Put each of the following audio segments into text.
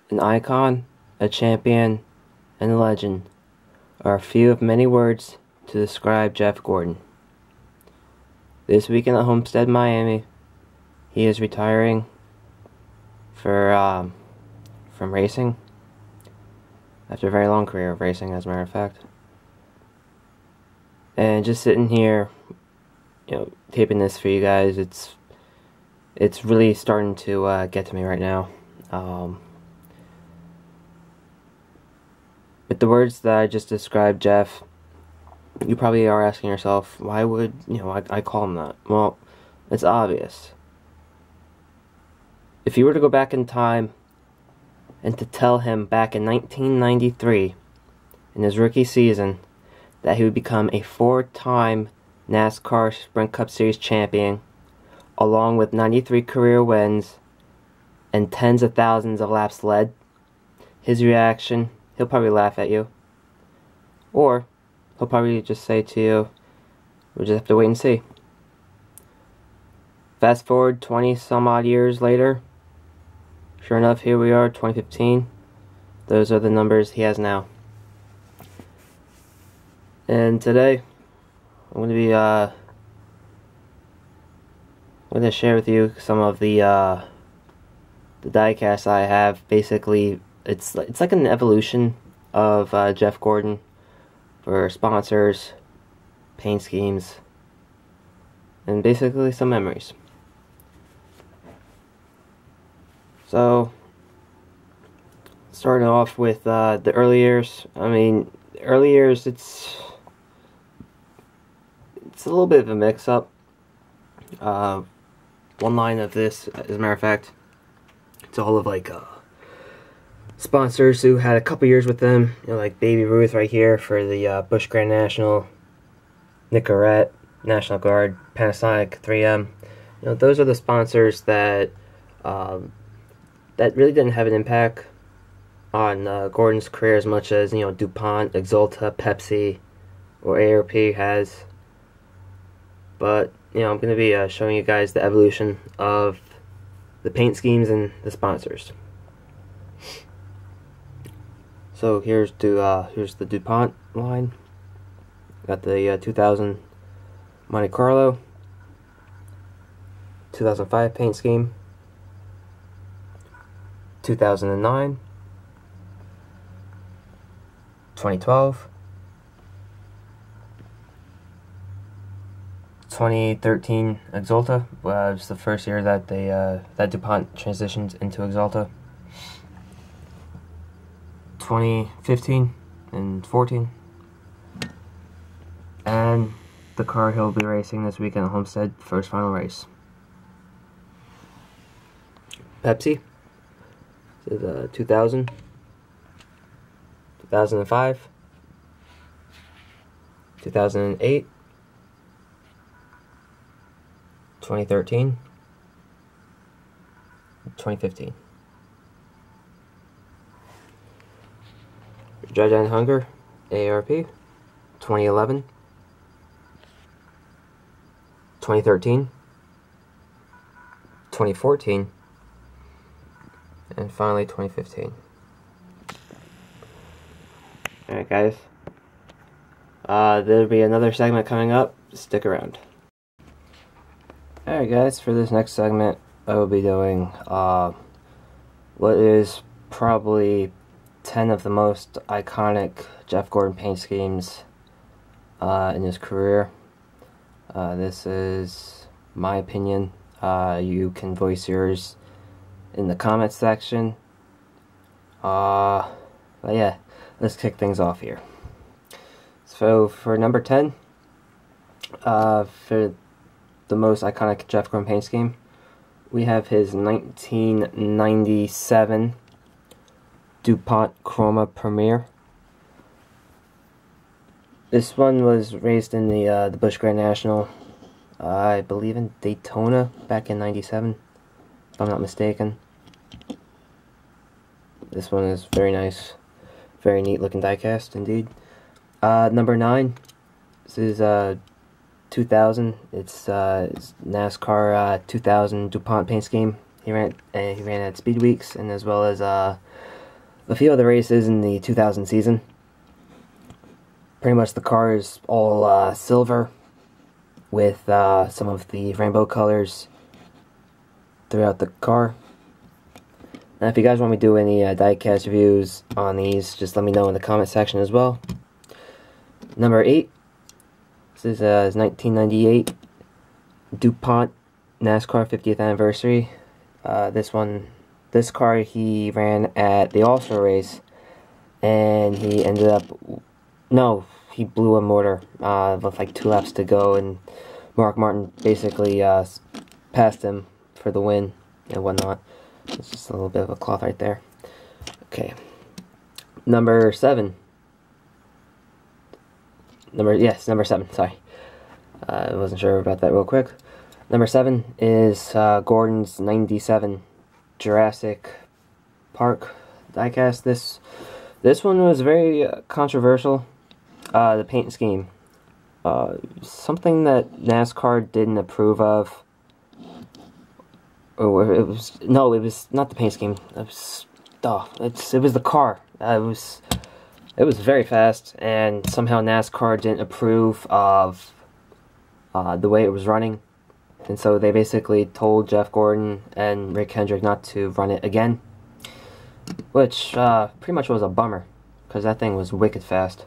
An icon, a champion, and a legend are a few of many words to describe Jeff Gordon. This weekend at Homestead, Miami, he is retiring from racing after a very long career of racing, as a matter of fact. And just sitting here, taping this for you guys, it's really starting to get to me right now. With the words that I just described, Jeff, you probably are asking yourself, why would, I call him that? Well, it's obvious. If you were to go back in time and to tell him back in 1993, in his rookie season, that he would become a 4-time Nascar Sprint Cup Series champion, along with 93 career wins and tens of thousands of laps led, his reaction, he'll probably laugh at you. Or he'll probably just say to you, we'll just have to wait and see. Fast forward 20 some odd years later, sure enough, here we are, 2015. Those are the numbers he has now. And today, I'm going to share with you some of the diecasts I have. Basically, it's like an evolution of Jeff Gordon for sponsors, paint schemes, and basically some memories. So, starting off with the early years. Early years, it's a little bit of a mix-up. One line of this, as a matter of fact, it's all of sponsors who had a couple years with them, like Baby Ruth right here for the Busch Grand National, Nicorette, National Guard, Panasonic, 3M. Those are the sponsors that really didn't have an impact on Gordon's career as much as DuPont, Exulta, Pepsi, or ARP has. But I'm going to be showing you guys the evolution of the paint schemes and the sponsors. So here's the DuPont line. Got the 2000 Monte Carlo, 2005 paint scheme, 2009, 2012, 2013 Exulta was the first year that that DuPont transitioned into Exulta. 2015 and 14, and the car he'll be racing this weekend at Homestead, first final race. Pepsi. This is 2000, 2005, 2008, 2013, 2015. Judge and Hunger, AARP, 2011, 2013, 2014, and finally 2015. Alright guys, there'll be another segment coming up, stick around. Alright guys, for this next segment I will be doing what is probably 10 of the most iconic Jeff Gordon paint schemes in his career. This is my opinion. You can voice yours in the comments section. But yeah, let's kick things off here. So for number 10, for the most iconic Jeff Gordon paint scheme, we have his 1997 DuPont Chroma Premier. This one was raced in the Busch Grand National, I believe in Daytona back in '97, if I'm not mistaken. This one is very nice, very neat looking diecast indeed. Number 9, this is 2000. It's NASCAR 2000 DuPont paint scheme. He ran at Speed Weeks, and as well as a few other races in the 2000 season. Pretty much the car is all silver with some of the rainbow colors throughout the car. Now, if you guys want me to do any diecast reviews on these, just let me know in the comment section as well. Number 8. This is 1998 DuPont Nascar 50th anniversary. This car he ran at the All-Star race, and he ended up, no, he blew a motor with like 2 laps to go, and Mark Martin basically passed him for the win and whatnot. It's just a little bit of a cloth right there. Okay. Number 7. Number 7, sorry. I wasn't sure about that real quick. Number 7 is Gordon's 97 Jurassic Park diecast. This one was very controversial. The paint scheme. Something that NASCAR didn't approve of. Or it was not the paint scheme. It was the car. It was very fast, and somehow NASCAR didn't approve of the way it was running, and so they basically told Jeff Gordon and Rick Hendrick not to run it again, which pretty much was a bummer, because that thing was wicked fast.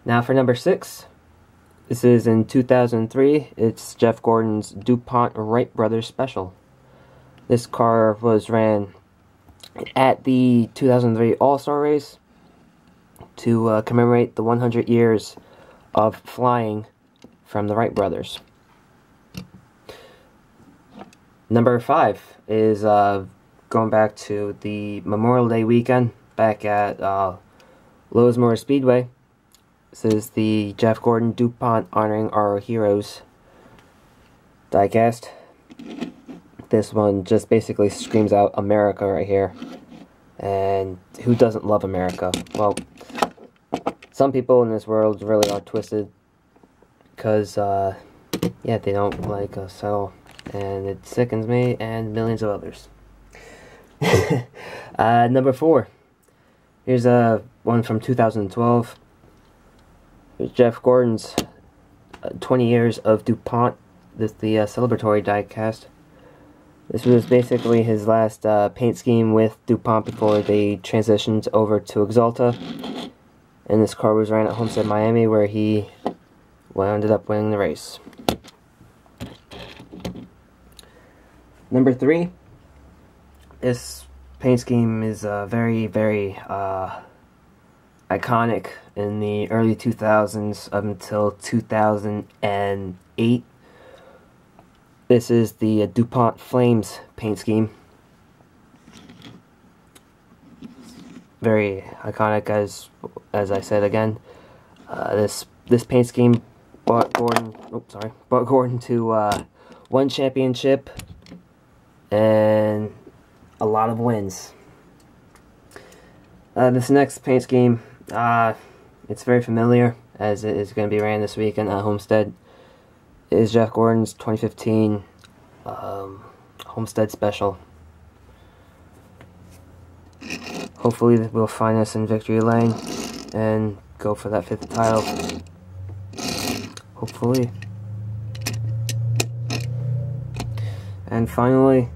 Now for number 6. This is in 2003. It's Jeff Gordon's DuPont Wright Brothers Special. This car was ran at the 2003 All-Star race to commemorate the 100 years of flying from the Wright brothers. Number 5 is going back to the Memorial Day weekend back at Lowesmore Speedway. This is the Jeff Gordon DuPont Honoring Our Heroes diecast. This one just basically screams out America right here. And who doesn't love America? Well, some people in this world really are twisted because, yeah, they don't like us at all. And it sickens me and millions of others. Number 4. Here's one from 2012. Jeff Gordon's 20 years of DuPont. This is the celebratory diecast. This was basically his last paint scheme with DuPont before they transitioned over to Axalta. And this car was ran at Homestead, Miami, where he ended up winning the race. Number 3. This paint scheme is very, very iconic in the early 2000s up until 2008. This is the DuPont Flames paint scheme. Very iconic, as I said again. This paint scheme brought Gordon to one championship and a lot of wins. This next paint scheme, it's very familiar, as it is going to be ran this weekend at Homestead. It is Jeff Gordon's 2015 Homestead Special. Hopefully we'll find us in victory lane and go for that 5th title. Hopefully. And finally,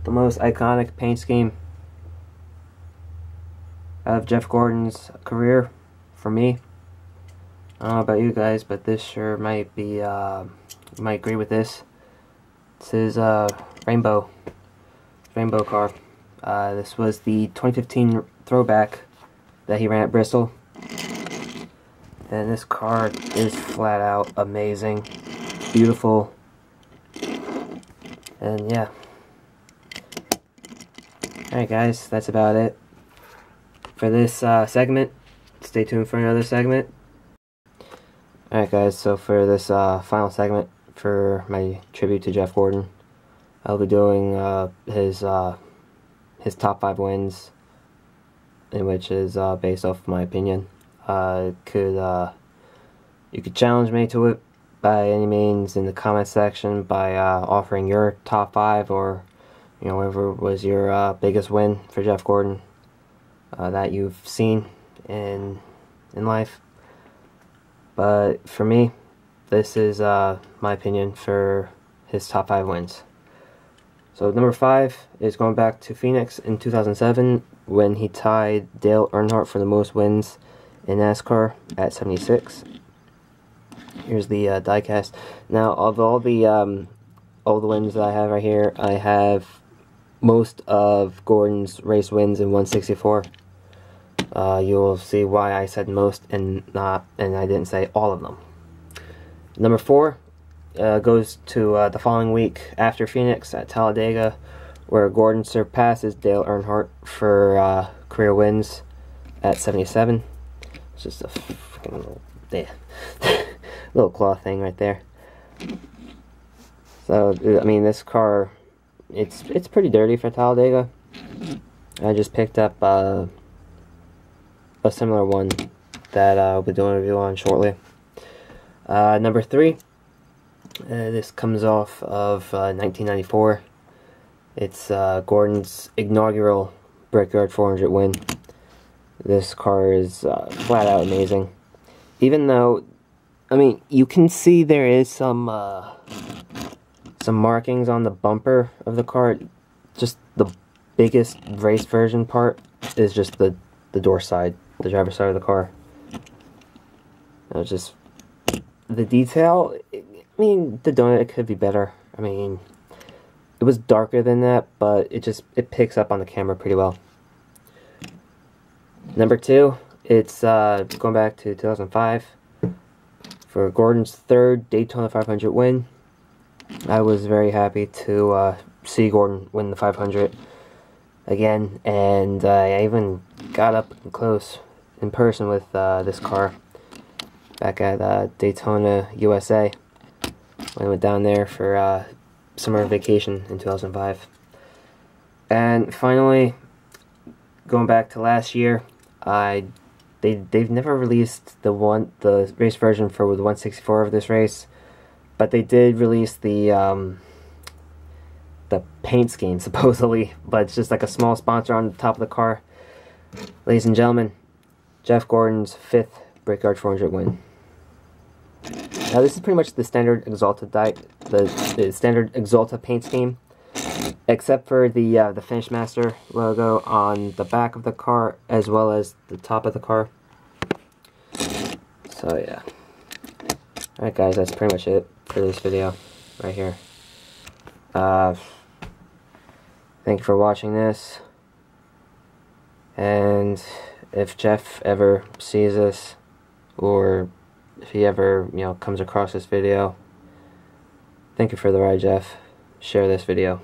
the most iconic paint scheme of Jeff Gordon's career for me. I don't know about you guys, but this sure might be, you might agree with this. This is Rainbow car. This was the 2015 throwback that he ran at Bristol. And this car is flat out amazing. Beautiful. And yeah. Alright guys, that's about it for this segment. Stay tuned for another segment. Alright guys, so for this final segment for my tribute to Jeff Gordon, I'll be doing his top 5 wins, in which is based off my opinion. You could challenge me to it by any means in the comment section by offering your top 5 or You know, whatever was your biggest win for Jeff Gordon that you've seen in life. But for me, this is my opinion for his top 5 wins. So number 5 is going back to Phoenix in 2007 when he tied Dale Earnhardt for the most wins in NASCAR at 76. Here's the diecast. Now, of all the wins that I have right here, I have most of Gordon's race wins in 164. You'll see why I said most and I didn't say all of them. Number 4 goes to the following week after Phoenix at Talladega, where Gordon surpasses Dale Earnhardt for career wins at 77. It's just a freaking little, little claw thing right there. So, I mean, this car, it's pretty dirty for Talladega. I just picked up a similar one that I'll be doing a review on shortly. Number 3, this comes off of 1994. It's Gordon's inaugural Brickyard 400 win. This car is flat out amazing. Even though, I mean, you can see there is some markings on the bumper of the car. Just the biggest race version part is just the door side, the driver's side of the car. It's just the detail. I mean, the donut could be better. I mean, it was darker than that, but it picks up on the camera pretty well. Number 2, it's going back to 2005 for Gordon's 3rd Daytona 500 win. I was very happy to see Gordon win the 500 again, and I even got up close in person with this car back at Daytona, USA, when I went down there for summer vacation in 2005. And finally, going back to last year, they've never released the race version for the 164 of this race, but they did release the paint scheme supposedly, but it's just like a small sponsor on the top of the car. Ladies and gentlemen, Jeff Gordon's 5th Brickyard 400 win. Now this is pretty much the standard Exalta the standard Exalta paint scheme, except for the Finish Master logo on the back of the car as well as the top of the car. So yeah. Alright guys, that's pretty much it for this video right here. Thank you for watching this, and if Jeff ever sees this, or if he ever, comes across this video, thank you for the ride, Jeff. Share this video.